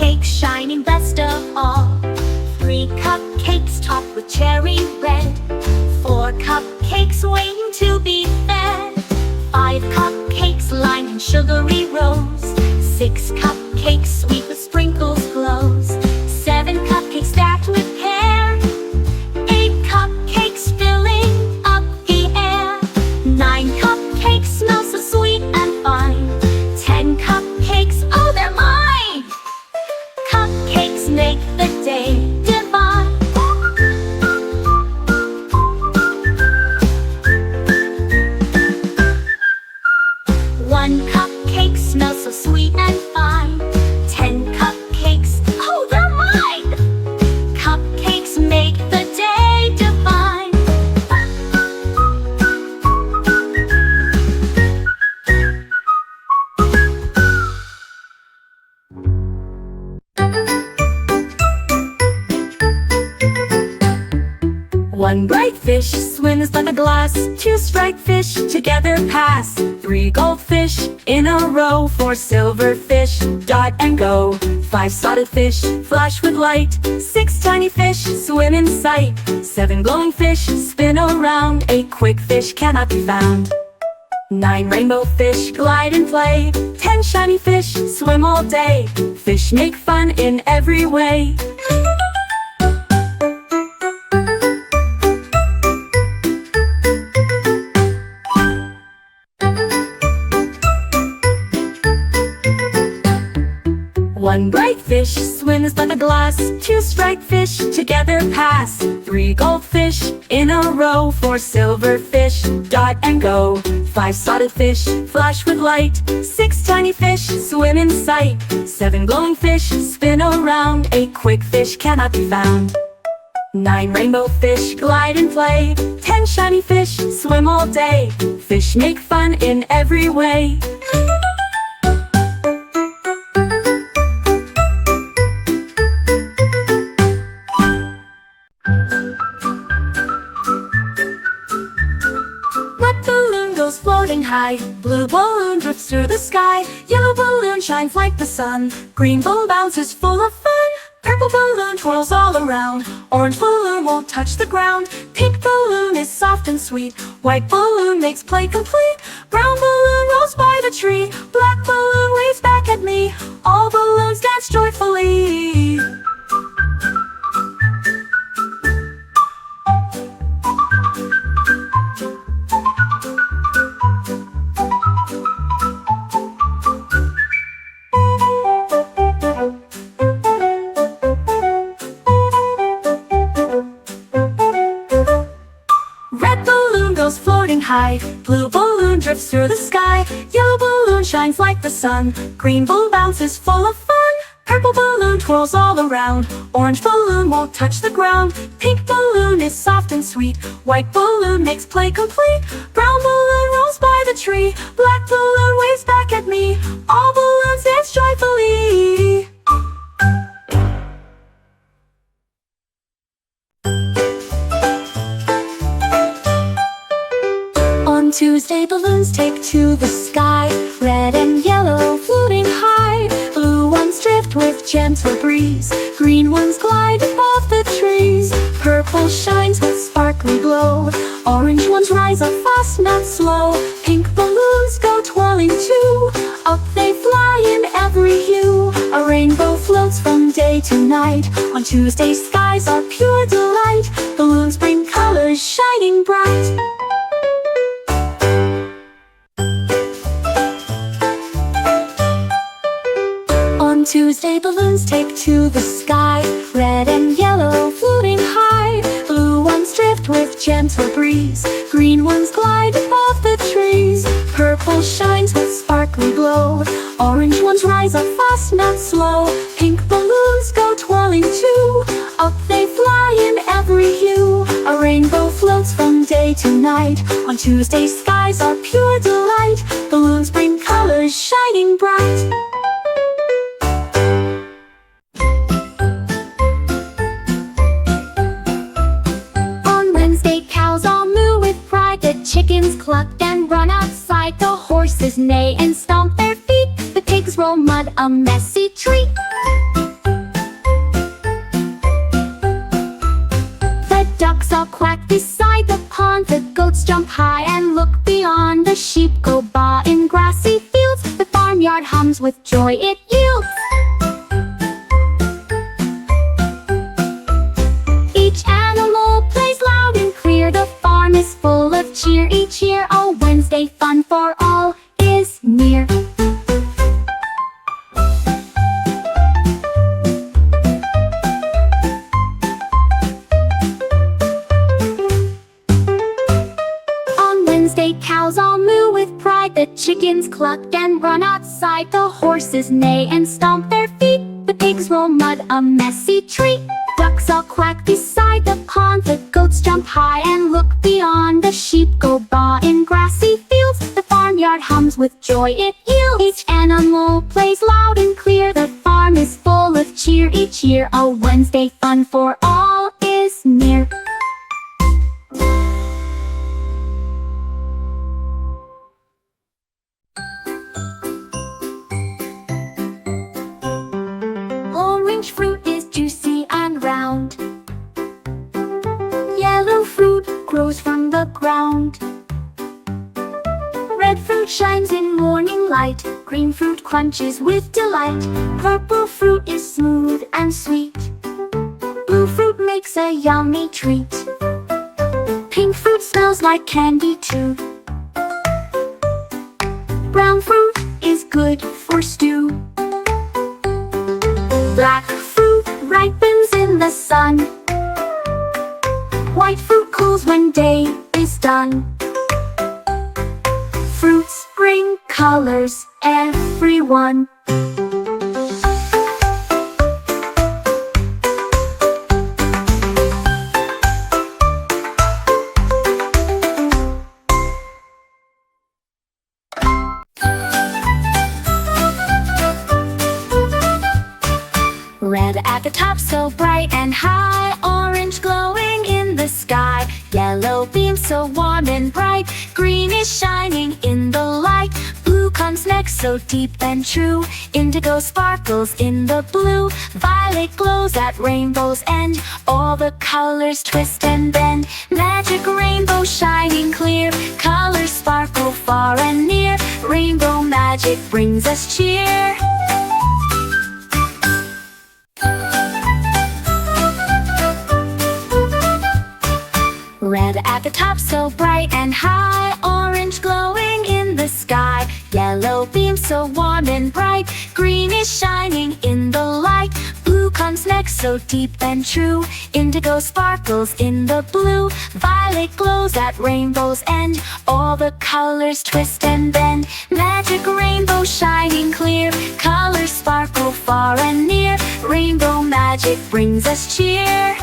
cupcake shining best of all. 3 cupcakes topped with cherry red. 4 cupcakes waiting to be fed. 5 cupcakes lined in sugary rose. 6 cupcakes sweet with sprinkles glows. 7 cupcakes stacked with pear. 8 cupcakes filling up the air. 9 cupcakes smell so sweet and fine. 10 cupcakes, oh they're mine! Cupcakes make the day divine. 1 cupcake smells so sweet and fine. 10 cupcakes, oh they're mine! Cupcakes make the day divine. One bright fish swims like a glass. 2 striped fish together pass. 3 goldfish in a row. 4 silver fish dot and go. 5 spotted fish flash with light. 6 tiny fish swim in sight. 7 glowing fish spin around. 8 quick fish cannot be found. 9 rainbow fish glide and play. 10 shiny fish swim all day. Fish make fun in every way. One bright fish swims like a glass. 2 striped fish together pass. 3 goldfish in a row. 4 silver fish dot and go. 5 spotted fish flash with light. 6 tiny fish swim in sight. 7 glowing fish spin around. 8 quick fish cannot be found. 9 rainbow fish glide and play. 10 shiny fish swim all day. Fish make fun in every way. Floating high, blue balloon drifts through the sky. Yellow balloon shines like the sun. Green balloon bounces full of fun. Purple balloon twirls all around. Orange balloon won't touch the ground. Pink balloon is soft and sweet. White balloon makes play complete. Brown balloon rolls by the tree. Black balloon waves back at me. All balloons dance joyfully. Floating high, blue balloon drifts through the sky. Yellow balloon shines like the sun. Green balloon bounces full of fun. Purple balloon twirls all around. Orange balloon won't touch the ground. Pink balloon is soft and sweet. White balloon makes play complete. Brown balloon rolls by the tree. Black balloon waves back at me. All balloons dance joyfully. On Tuesday balloons take to the sky. Red and yellow floating high. Blue ones drift with gentle breeze. Green ones glide above the trees. Purple shines with sparkly glow. Orange ones rise up fast, not slow. Pink balloons go twirling too. Up they fly in every hue. A rainbow floats from day to night. On Tuesday skies are pure delight. Balloons bring colors shining bright. On Tuesday balloons take to the sky. Red and yellow floating high. Blue ones drift with gentle breeze. Green ones glide above the trees. Purple shines with sparkly glow. Orange ones rise up fast, not slow. Pink balloons go twirling too. Up they fly in every hue. A rainbow floats from day to night. On Tuesday skies are pure delight. Balloons bring colors shining bright. Chickens cluck and run outside. The horses neigh and stomp their feet. The pigs roll mud, a messy treat. for all is near. On Wednesday, cows all moo with pride. The chickens cluck and run outside. The horses neigh and stomp their feet. The pigs roll mud, a messy treat. Ducks all quack beside the pond. The goats jump high and look beyond. The sheep go baa in grassy fields. The farmyard hums with joy it yields. Each animal plays loud and clear. The farm is full of cheer each year. A Wednesday fun for all is near. Orange fruit is juicy and round. Yellow fruit grows from the ground. Red fruit shines in morning light. Green fruit crunches with delight. Purple fruit is smooth and sweet. Blue fruit makes a yummy treat. Pink fruit smells like candy too. Brown fruit is good for stew. Black fruit ripens in the sun. White fruit cools when day is done. Fruits bring colors, everyone. Red at the top, so bright and high. Orange glowing in the sky. Yellow beams so warm and bright. Green is shining in the light. Blue comes next, so deep and true. Indigo sparkles in the blue. Violet glows at rainbow's end. All the colors twist and bend. Magic rainbow shining clear. Colors sparkle far and near. Rainbow magic brings us cheer. Red at the top, so bright and high. Orange glowing in the sky. Yellow beams so warm and bright. Green is shining in the light. Blue comes next, so deep and true. Indigo sparkles in the blue. Violet glows at rainbow's end. All the colors twist and bend. Magic rainbow shining clear. Colors sparkle far and near. Rainbow magic brings us cheer.